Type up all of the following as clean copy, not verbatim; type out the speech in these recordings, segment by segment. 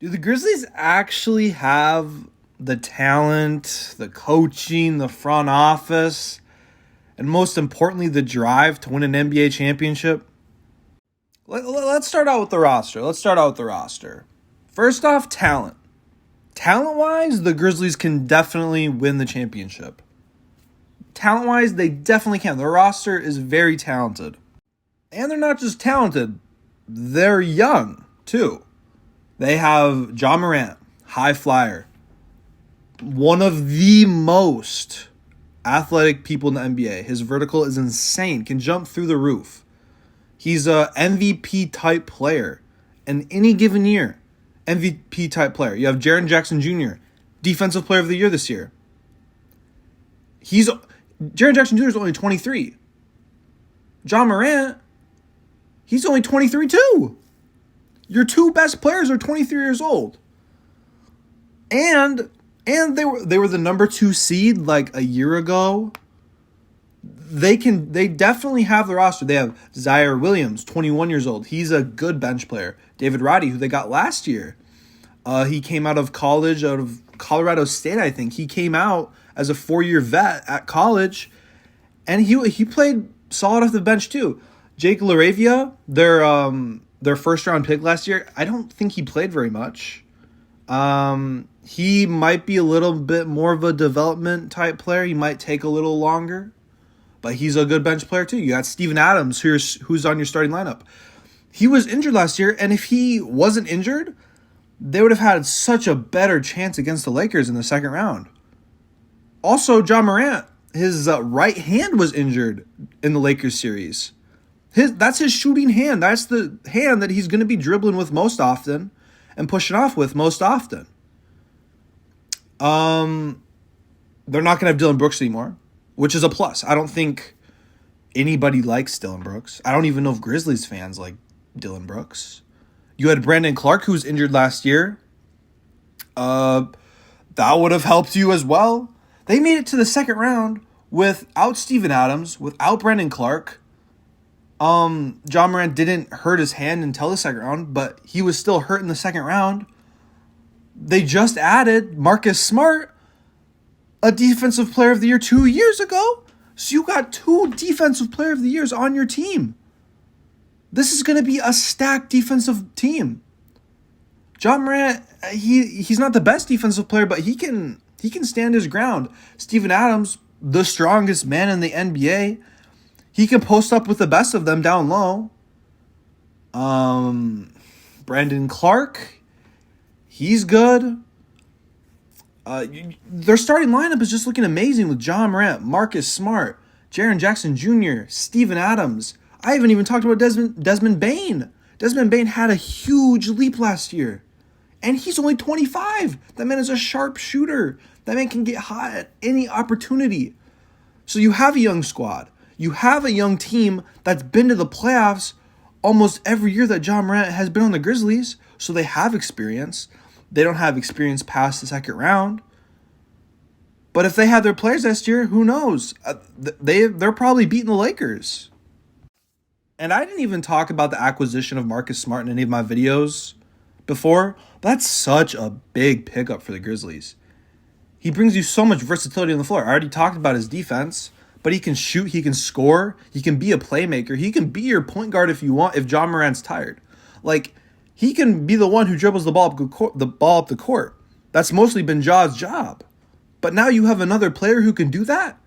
Do the Grizzlies actually have the talent, the coaching, the front office, and most importantly, the drive to win an NBA championship? Let's start out with the roster. First off, talent. Talent-wise, the Grizzlies can definitely win the championship. Talent-wise, they definitely can. The roster is very talented. And they're not just talented, they're young, too. They have Ja Morant, high flyer. One of the most athletic people in the NBA. His vertical is insane, can jump through the roof. He's a MVP-type player. In any given year, MVP-type player. You have Jaren Jackson Jr., Defensive Player of the Year this year. Jaren Jackson Jr. is only 23. Ja Morant, he's only 23 too. Your two best players are 23 years old. And they were the number 2 seed like a year ago. They definitely have the roster. They have Zaire Williams, 21 years old. He's a good bench player. David Roddy, who they got last year. He came out of college, out of Colorado State, I think. He came out as a 4-year vet at college, and he played solid off the bench too. Jake LaRavia, their first round pick last year, I don't think he played very much. He might be a little bit more of a development type player. He might take a little longer, but he's a good bench player too. You got Steven Adams, who's on your starting lineup. He was injured last year, and if he wasn't injured, they would have had such a better chance against the Lakers in the second round. Also, Ja Morant, his right hand was injured in the Lakers series. That's his shooting hand. That's the hand that he's going to be dribbling with most often and pushing off with most often. They're not going to have Dillon Brooks anymore, which is a plus. I don't think anybody likes Dillon Brooks. I don't even know if Grizzlies fans like Dillon Brooks. You had Brandon Clark, who was injured last year. That would have helped you as well. They made it to the second round without Steven Adams, without Brandon Clark. Ja Morant didn't hurt his hand until the second round, but he was still hurt in the second round. They just added Marcus Smart, a Defensive Player of the Year 2 years ago. So you got 2 Defensive Player of the Years on your team. This is going to be a stacked defensive team. Ja Morant, he's not the best defensive player, but he can stand his ground. Steven Adams, the strongest man in the NBA, he can post up with the best of them down low. Brandon Clark, he's good. Their starting lineup is just looking amazing with Ja Morant, Marcus Smart, Jaren Jackson Jr., Steven Adams. I haven't even talked about Desmond Bane. Desmond Bane had a huge leap last year. And he's only 25. That man is a sharp shooter. That man can get hot at any opportunity. So you have a young squad. You have a young team that's been to the playoffs almost every year that Ja Morant has been on the Grizzlies. So they have experience. They don't have experience past the second round. But if they had their players last year, who knows? They're probably beating the Lakers. And I didn't even talk about the acquisition of Marcus Smart in any of my videos before. But that's such a big pickup for the Grizzlies. He brings you so much versatility on the floor. I already talked about his defense, but he can shoot, he can score, he can be a playmaker, he can be your point guard if you want, if Ja Morant's tired. Like, he can be the one who dribbles the ball up the court. That's mostly been Ja's job. But now you have another player who can do that.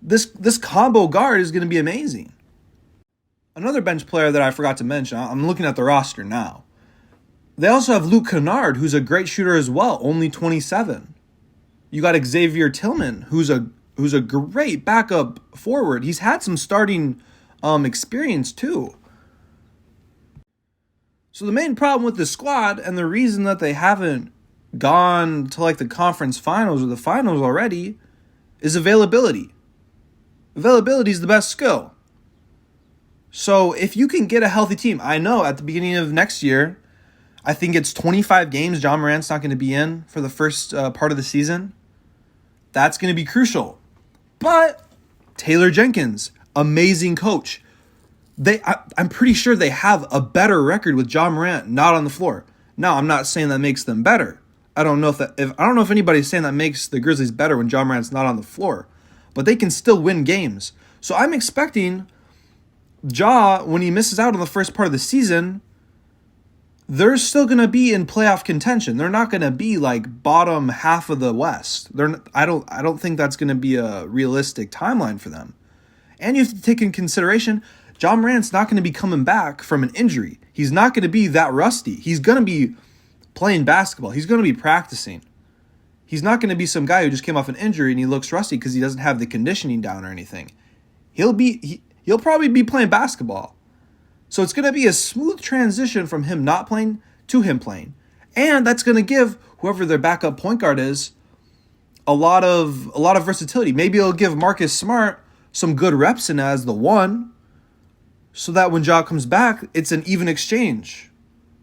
This combo guard is going to be amazing. Another bench player that I forgot to mention, I'm looking at the roster now. They also have Luke Kennard, who's a great shooter as well, only 27. You got Xavier Tillman, who's a great backup forward. He's had some starting experience too. So the main problem with the squad, and the reason that they haven't gone to like the conference finals or the finals already, is availability. Availability is the best skill. So if you can get a healthy team, I know at the beginning of next year, I think it's 25 games Ja Morant's not going to be in for the first part of the season. That's going to be crucial. But Taylor Jenkins, amazing coach. I'm pretty sure they have a better record with Ja Morant not on the floor. Now, I'm not saying that makes them better. I don't know if anybody's saying that makes the Grizzlies better when Ja Morant's not on the floor, but they can still win games. So I'm expecting Ja, when he misses out on the first part of the season, they're still going to be in playoff contention. They're not going to be like bottom half of the West. I don't think that's going to be a realistic timeline for them. And you have to take in consideration, Ja Morant's not going to be coming back from an injury. He's not going to be that rusty. He's going to be playing basketball. He's going to be practicing. He's not going to be some guy who just came off an injury and he looks rusty because he doesn't have the conditioning down or anything. He'll probably be playing basketball. So it's going to be a smooth transition from him not playing to him playing. And that's going to give whoever their backup point guard is a lot of versatility. Maybe it'll give Marcus Smart some good reps in as the one, so that when Ja comes back, it's an even exchange.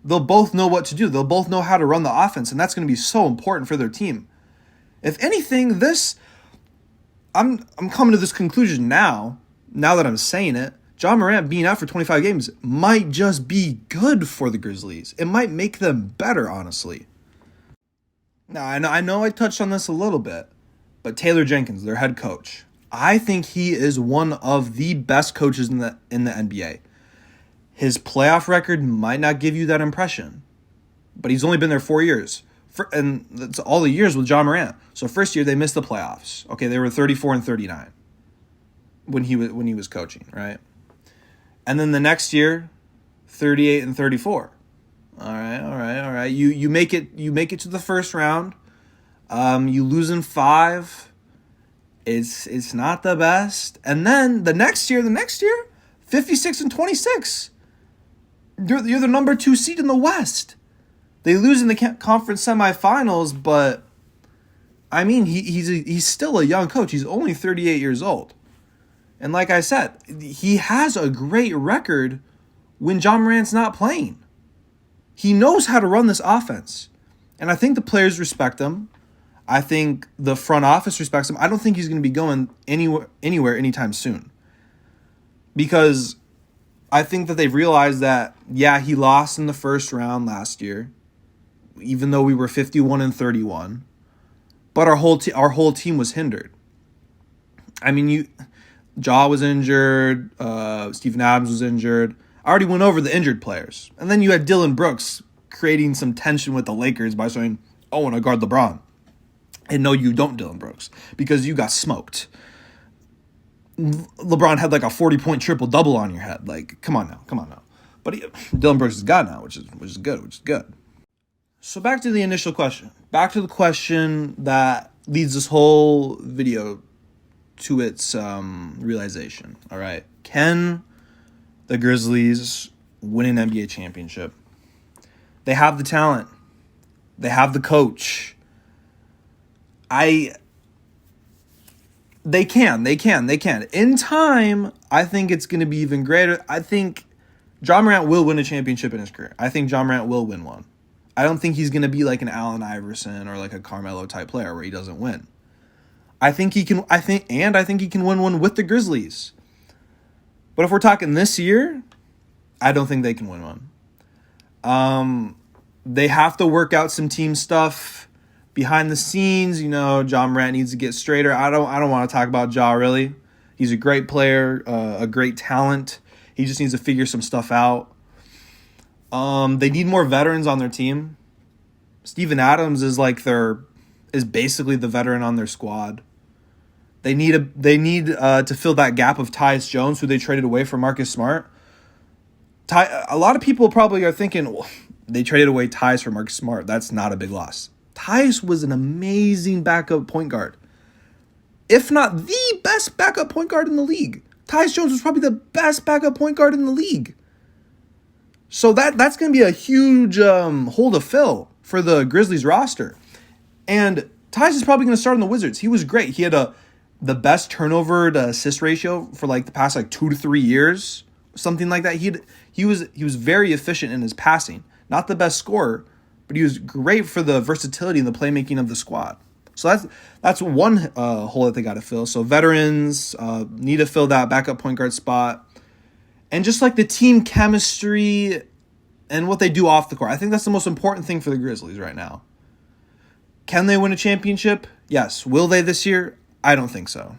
They'll both know what to do. They'll both know how to run the offense, and that's going to be so important for their team. If anything, I'm coming to this conclusion now that I'm saying it. Ja Morant being out for 25 games might just be good for the Grizzlies. It might make them better, honestly. Now, I know I touched on this a little bit, but Taylor Jenkins, their head coach, I think he is one of the best coaches in the NBA. His playoff record might not give you that impression, but he's only been there 4 years. And that's all the years with Ja Morant. So first year they missed the playoffs. Okay, they were 34-39 when he was coaching, right? And then the next year, 38-34. All right. You make it to the first round. You lose in 5. It's not the best. And then the next year, 56-26. You're the number 2 seed in the West. They lose in the conference semifinals, but I mean, he's still a young coach. He's only 38 years old. And like I said, he has a great record when Ja Morant's not playing. He knows how to run this offense. And I think the players respect him. I think the front office respects him. I don't think he's going to be going anywhere anytime soon. Because I think that they've realized that, yeah, he lost in the first round last year, even though we were 51-31. But our whole team was hindered. I mean, Ja was injured. Steven Adams was injured. I already went over the injured players. And then you had Dylan Brooks creating some tension with the Lakers by saying, oh, and I guard LeBron. And no, you don't, Dylan Brooks, because you got smoked. LeBron had like a 40-point triple-double on your head. Like, come on now. But Dylan Brooks is God now, which is good. So back to the initial question. Back to the question that leads this whole video to its realization. All right. Can the Grizzlies win an NBA championship? They have the talent. They have the coach. They can. In time, I think it's going to be even greater. I think Ja Morant will win a championship in his career. I think Ja Morant will win one. I don't think he's going to be like an Allen Iverson or like a Carmelo type player where he doesn't win. I think he can win one with the Grizzlies. But if we're talking this year, I don't think they can win one. They have to work out some team stuff behind the scenes. You know, Ja Morant needs to get straighter. I don't want to talk about Ja really. He's a great player, a great talent. He just needs to figure some stuff out. They need more veterans on their team. Steven Adams is basically the veteran on their squad. They need to fill that gap of Tyus Jones, who they traded away for Marcus Smart. A lot of people probably are thinking, well, they traded away Tyus for Marcus Smart. That's not a big loss. Tyus was an amazing backup point guard. If not the best backup point guard in the league. Tyus Jones was probably the best backup point guard in the league. So that's going to be a huge hole to fill for the Grizzlies roster. And Tyus is probably going to start on the Wizards. He was great. He had the best turnover to assist ratio for like the past 2 to 3 years, something like that. He was very efficient in his passing. Not the best scorer, but he was great for the versatility and the playmaking of the squad. So that's one hole that they got to fill. So veterans need to fill that backup point guard spot. And just like the team chemistry and what they do off the court. I think that's the most important thing for the Grizzlies right now. Can they win a championship? Yes. Will they this year? I don't think so.